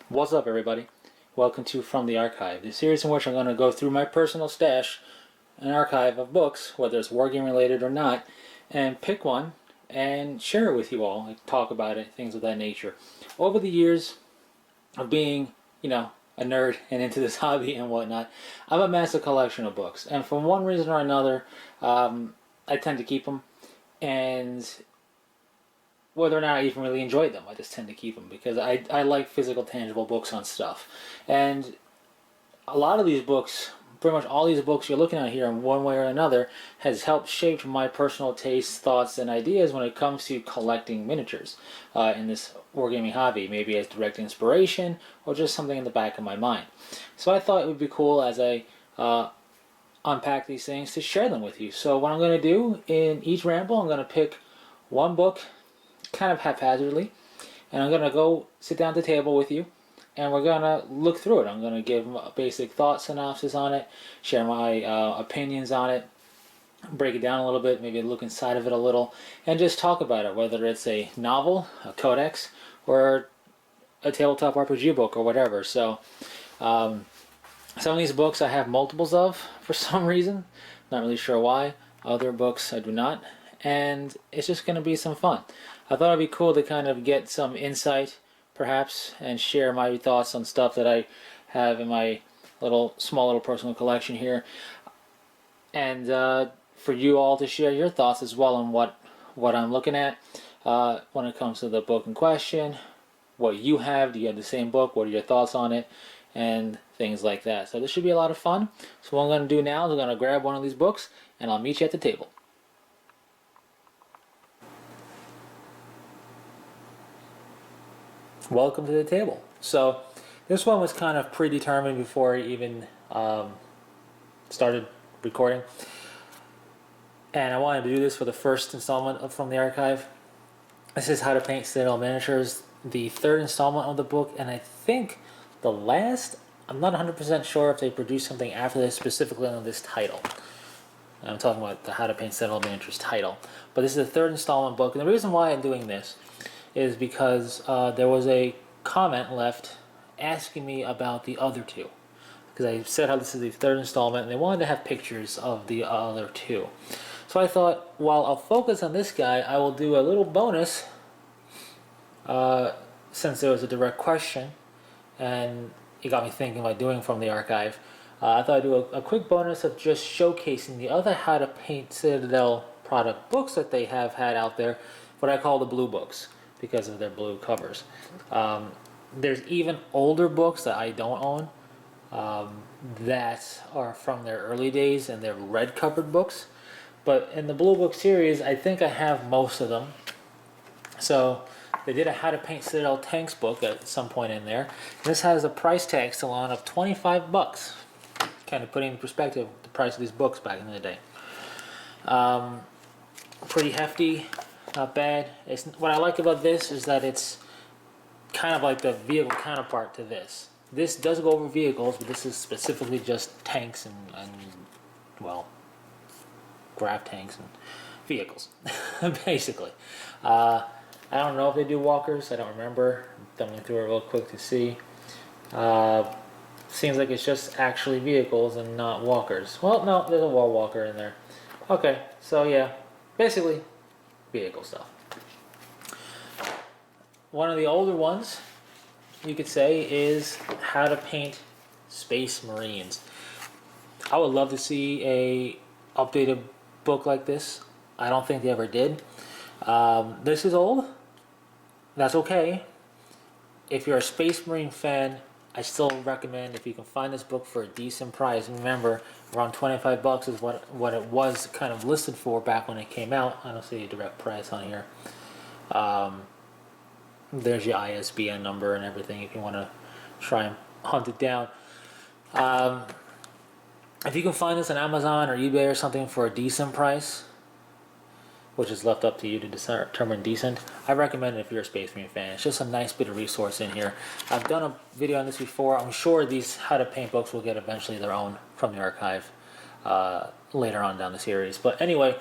What's up, everybody? Welcome to From the Archive, the series in which I'm going to go through my personal stash, an archive of books, whether it's wargame related or not, and pick one and share it with you all, like talk about it, things of that nature. Over the years of being, a nerd and into this hobby and whatnot, I've amassed a collection of books, and for one reason or another, I tend to keep them, and whether or not I even really enjoy them, I just tend to keep them because I like physical, tangible books on stuff. And a lot of these books, pretty much all these books you're looking at here in one way or another, has helped shape my personal tastes, thoughts, and ideas when it comes to collecting miniatures in this wargaming hobby, maybe as direct inspiration or just something in the back of my mind. So I thought it would be cool as I unpack these things to share them with you. So what I'm going to do in each ramble, I'm going to pick one book kind of haphazardly, and I'm gonna go sit down at the table with you, and we're gonna look through it. I'm gonna give a basic thought synopsis on it, share my opinions on it, break it down a little bit, maybe look inside of it a little, and just talk about it, whether it's a novel, a codex, or a tabletop RPG book or whatever. So some of these books I have multiples of for some reason, not really sure why. Other books I do not, and it's just going to be some fun. I thought it'd be cool to kind of get some insight, perhaps, and share my thoughts on stuff that I have in my small little personal collection here, and for you all to share your thoughts as well on what I'm looking at when it comes to the book in question. What you have? Do you have the same book? What are your thoughts on it? And things like that. So this should be a lot of fun. So what I'm going to do now is I'm going to grab one of these books, and I'll meet you at the table. Welcome to the table. So this one was kind of predetermined before I even started recording, and I wanted to do this for the first installment of From the Archive. This is How to Paint Citadel Miniatures, the third installment of the book, and I think the last. I'm not 100% sure if they produced something after this, specifically on this title. I'm talking about the How to Paint Citadel Miniatures title, but this is the third installment book, and the reason why I'm doing this is because there was a comment left asking me about the other two, because I said how this is the third installment and they wanted to have pictures of the other two. So I thought, while I'll focus on this guy, I will do a little bonus since there was a direct question and it got me thinking about doing From the Archive. I thought I'd do a quick bonus of just showcasing the other How to Paint Citadel product books that they have had out there, what I call the blue books, because of their blue covers. There's even older books that I don't own that are from their early days, and they're red covered books. But in the blue book series, I think I have most of them. So they did a How to Paint Citadel Tanks book at some point in there. This has a price tag still on of $25. Kind of putting in perspective the price of these books back in the day. Pretty hefty. Not bad. What I like about this is that it's kind of like the vehicle counterpart to this. This does go over vehicles, but this is specifically just tanks and well, grav tanks and vehicles, basically. I don't know if they do walkers. I don't remember. I'm thumbing through it real quick to see. Seems like it's just actually vehicles and not walkers. Well, no, there's a wall walker in there. Okay, so yeah, basically vehicle stuff. One of the older ones, you could say, is How to Paint Space Marines. I would love to see a updated book like this. I don't think they ever did. This is old. That's okay. If you're a Space Marine fan, I still recommend, if you can find this book for a decent price. Remember, around $25 is what it was kind of listed for back when it came out. I don't see a direct price on here. There's your ISBN number and everything if you want to try and hunt it down. If you can find this on Amazon or eBay or something for a decent price, which is left up to you to determine decent, I recommend it if you're a Space Marine fan. It's just a nice bit of resource in here. I've done a video on this before. I'm sure these How to Paint books will get eventually their own From the Archive later on down the series. But anyway,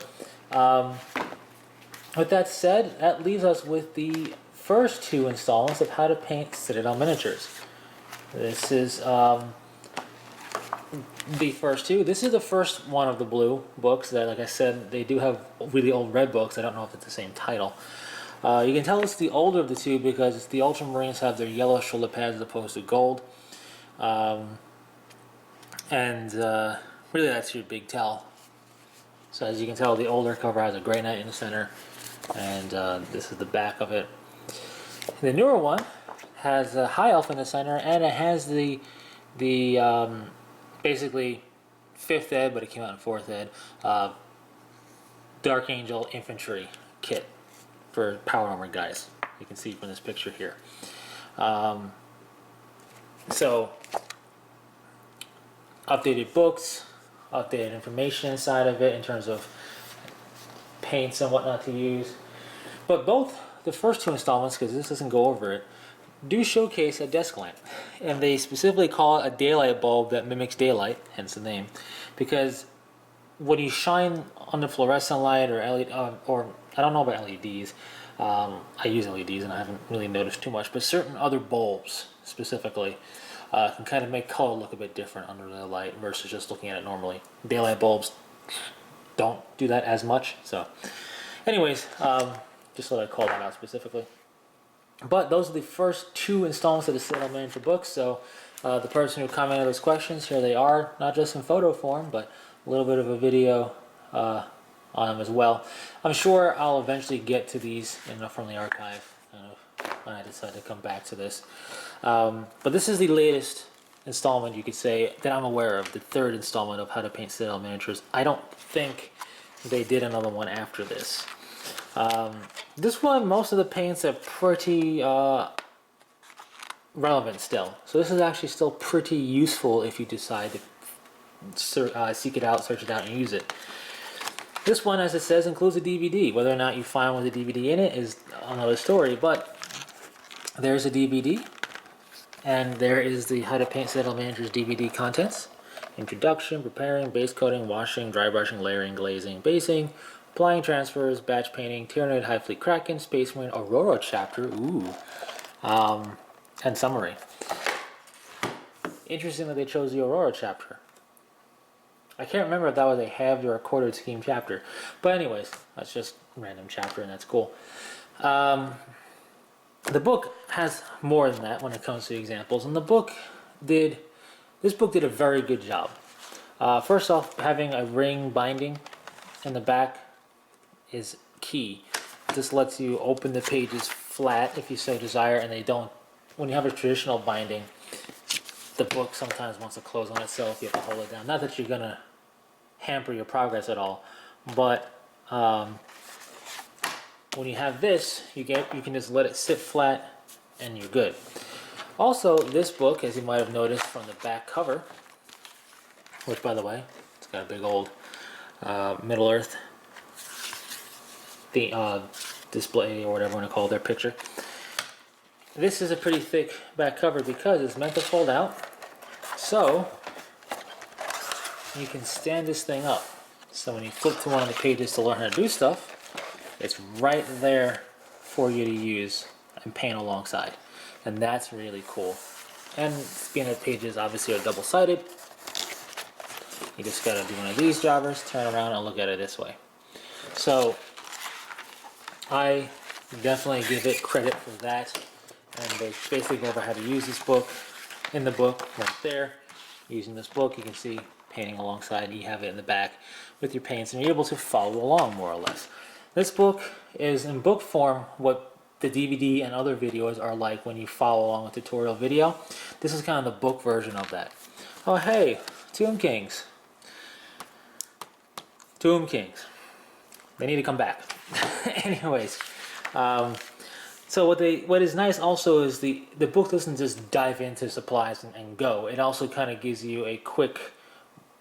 with that said, that leaves us with the first two installments of How to Paint Citadel Miniatures. This is the first two. This is the first one of the blue books that, like I said, they do have really old red books. I don't know if it's the same title. You can tell it's the older of the two because the Ultramarines have their yellow shoulder pads as opposed to gold. Really that's your big tell. So as you can tell, the older cover has a Grey Knight in the center, and this is the back of it. The newer one has a High Elf in the center, and it has the basically 5th ed, but it came out in 4th ed, Dark Angel Infantry kit for power armor guys. You can see from this picture here. So, updated books, updated information inside of it in terms of paints and whatnot to use. But both the first two installments, because this doesn't go over it, do showcase a desk lamp, and they specifically call it a daylight bulb that mimics daylight, hence the name, because when you shine on the fluorescent light or LED, or I don't know about LEDs, I use LEDs and I haven't really noticed too much, but certain other bulbs specifically can kind of make color look a bit different under the light versus just looking at it normally. Daylight bulbs don't do that as much, so anyways, just thought I'd call that out specifically. But those are the first two installments of the Citadel Miniature books, so the person who commented those questions, here they are, not just in photo form, but a little bit of a video on them as well. I'm sure I'll eventually get to these from the archive when I decide to come back to this. But this is the latest installment, you could say, that I'm aware of, the third installment of How to Paint Citadel Miniatures. I don't think they did another one after this. This one, most of the paints are pretty relevant still. So this is actually still pretty useful if you decide to seek it out, search it out, and use it. This one, as it says, includes a DVD. Whether or not you find one with a DVD in it is another story, but there's a DVD, and there is the How to Paint Citadel Miniatures DVD contents. Introduction, preparing, base coating, washing, dry brushing, layering, glazing, basing, applying transfers, batch painting, Tyranid, High Fleet Kraken, Space Marine, Aurora chapter, and summary. Interesting that they chose the Aurora chapter. I can't remember if that was a halved or a quartered scheme chapter. But anyways, that's just a random chapter and that's cool. The book has more than that when it comes to examples, and this book did a very good job. First off, having a ring binding in the back is key. This lets you open the pages flat if you so desire, and they don't. When you have a traditional binding, the book sometimes wants to close on itself. You have to hold it down. Not that you're gonna hamper your progress at all, but when you have this, you can just let it sit flat, and you're good. Also, this book, as you might have noticed from the back cover, which by the way, it's got a big old Middle Earth display or whatever you want to call their picture. This is a pretty thick back cover because it's meant to fold out, so you can stand this thing up. So when you flip to one of the pages to learn how to do stuff, it's right there for you to use and paint alongside, and that's really cool. And being that pages obviously are double-sided, you just gotta do one of these jobbers, turn around and look at it this way. So I definitely give it credit for that, and they basically go over how to use this book in the book right there. Using this book, you can see painting alongside, you have it in the back with your paints, and you're able to follow along more or less. This book is in book form what the DVD and other videos are like when you follow along with tutorial video. This is kind of the book version of that. Oh hey, Tomb Kings. Tomb Kings. They need to come back. Anyways, so what is nice also is the book doesn't just dive into supplies and go. It also kind of gives you a quick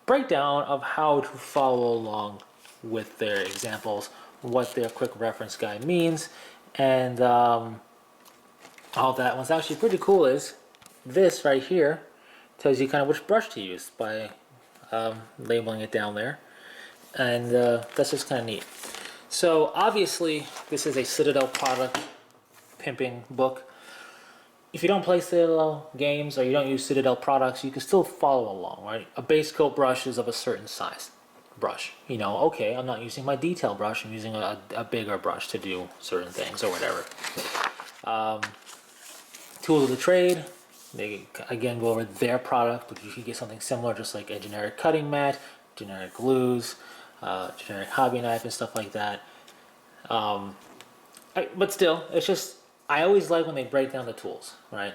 breakdown of how to follow along with their examples, what their quick reference guide means, and all that. What's actually pretty cool is this right here tells you kind of which brush to use by labeling it down there, and that's just kind of neat. So obviously this is a Citadel product pimping book. if you don't play Citadel games or you don't use Citadel products, you can still follow along, right? A base coat brush is of a certain size brush. You know, okay, I'm not using my detail brush, I'm using a bigger brush to do certain things or whatever. Tools of the trade, they again go over their product, but you can get something similar, just like a generic cutting mat, generic glues, generic hobby knife and stuff like that. But still, it's just, I always like when they break down the tools, right?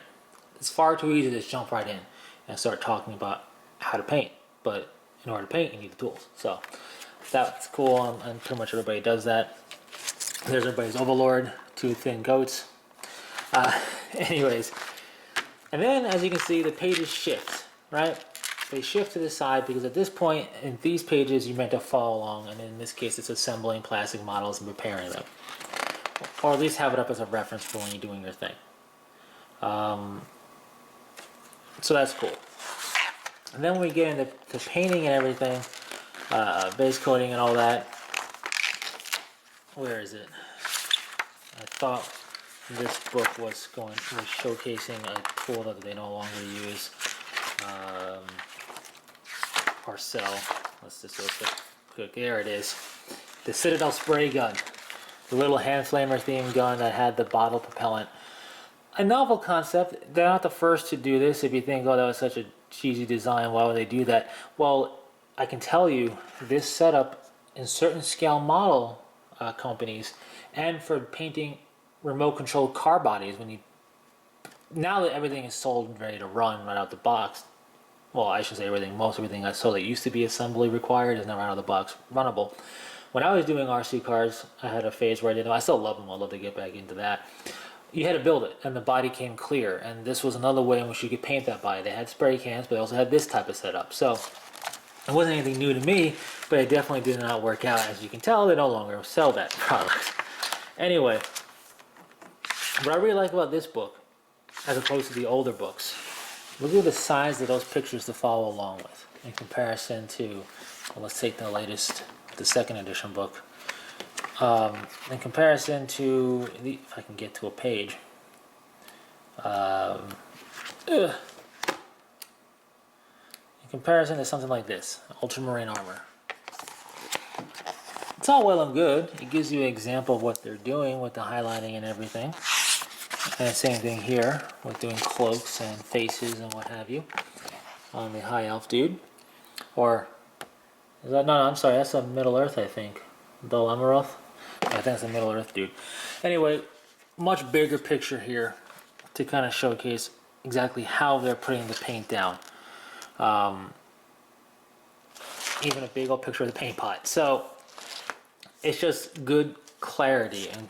It's far too easy to just jump right in and start talking about how to paint. But in order to paint, you need the tools. So that's cool, and pretty much everybody does that. There's everybody's overlord, two thin goats. Anyways, and then as you can see, the pages shift, right? They shift to the side because at this point in these pages, you're meant to follow along, and in this case, it's assembling plastic models and preparing them. Or at least have it up as a reference for when you're doing your thing. So that's cool. And then when we get into painting and everything, base coating and all that, where is it? I thought this book was showcasing a tool that they no longer use or sell. Let's just look quick. There it is. The Citadel spray gun. The little hand flamer themed gun that had the bottle propellant. A novel concept. They're not the first to do this. If you think, oh, that was such a cheesy design, why would they do that? Well, I can tell you, this setup in certain scale model companies and for painting remote controlled car bodies, now that everything is sold and ready to run right out the box, well, I should say everything, most everything I sold that used to be assembly required is now right out of the box runnable. When I was doing RC cars, I had a phase where I did them. I still love them. I'd love to get back into that. You had to build it, and the body came clear. And this was another way in which you could paint that body. They had spray cans, but they also had this type of setup. So it wasn't anything new to me, but it definitely did not work out. As you can tell, they no longer sell that product. Anyway, what I really like about this book, as opposed to the older books, look at the size of those pictures to follow along with in comparison to, well, let's take the latest, the second edition book. In comparison to, if I can get to a page, in comparison to something like this, ultramarine armor. It's all well and good. It gives you an example of what they're doing with the highlighting and everything. And same thing here with doing cloaks and faces and what have you on the high elf dude. Or is that, no, I'm sorry, that's a Middle Earth, I think. Dol Amroth. I think it's a Middle Earth dude. Anyway, much bigger picture here to kind of showcase exactly how they're putting the paint down. Even a big old picture of the paint pot. So it's just good clarity, and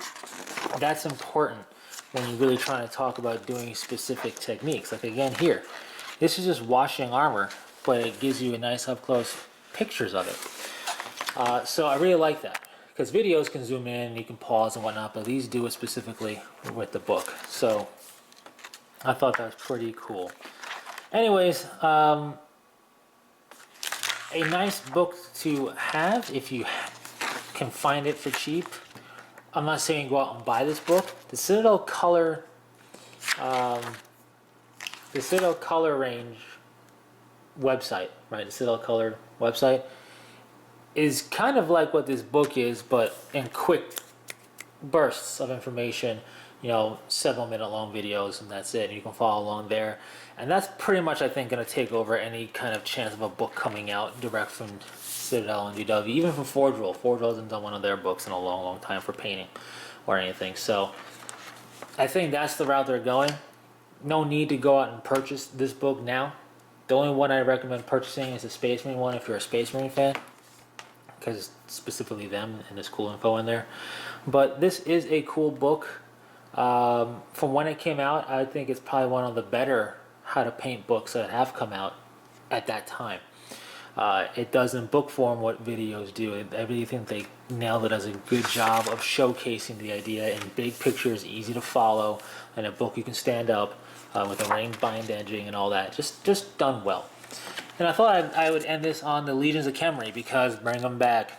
that's important when you're really trying to talk about doing specific techniques. Like again here, this is just washing armor, but it gives you a nice up close pictures of it. So I really like that, because videos can zoom in, you can pause and whatnot, but these do it specifically with the book. So I thought that was pretty cool. Anyways, a nice book to have if you can find it for cheap. I'm not saying go out and buy this book. The Citadel Color range website, right? The Citadel Color website is kind of like what this book is, but in quick bursts of information. You know, 7-minute long videos, and that's it. And you can follow along there. And that's pretty much, I think, going to take over any kind of chance of a book coming out direct from Citadel and GW, even from Forge World. Forge World hasn't done one of their books in a long, long time for painting or anything. So I think that's the route they're going. No need to go out and purchase this book now. The only one I recommend purchasing is the Space Marine one if you're a Space Marine fan, because it's specifically them and there's cool info in there. But this is a cool book. From when it came out, I think it's probably one of the better how to paint books that have come out at that time. It does in book form what videos do. I really think they nailed it as a good job of showcasing the idea in big pictures, easy to follow, and a book you can stand up with a ring bind edging and all that. Just done well. And I thought I would end this on the Legions of Khemri, because bring them back.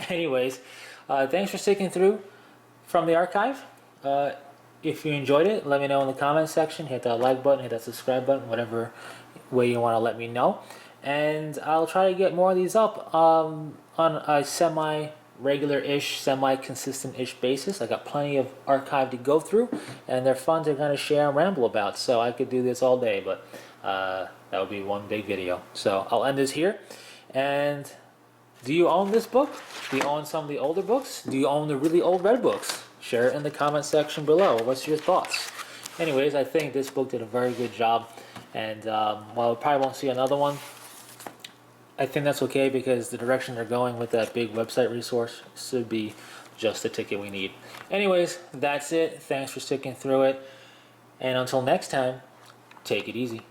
Anyways, thanks for sticking through from the archive. if you enjoyed it, let me know in the comment section. Hit that like button, hit that subscribe button, whatever way you want to let me know. And I'll try to get more of these up on a semi-regular-ish, semi-consistent-ish basis. I got plenty of archive to go through, and they're fun to kind of share and ramble about. So I could do this all day, but that would be one big video. So I'll end this here. And do you own this book? Do you own some of the older books? Do you own the really old red books? Share it in the comment section below. What's your thoughts? Anyways, I think this book did a very good job. And while we probably won't see another one, I think that's okay because the direction they're going with that big website resource should be just the ticket we need. Anyways, that's it. Thanks for sticking through it. And until next time, take it easy.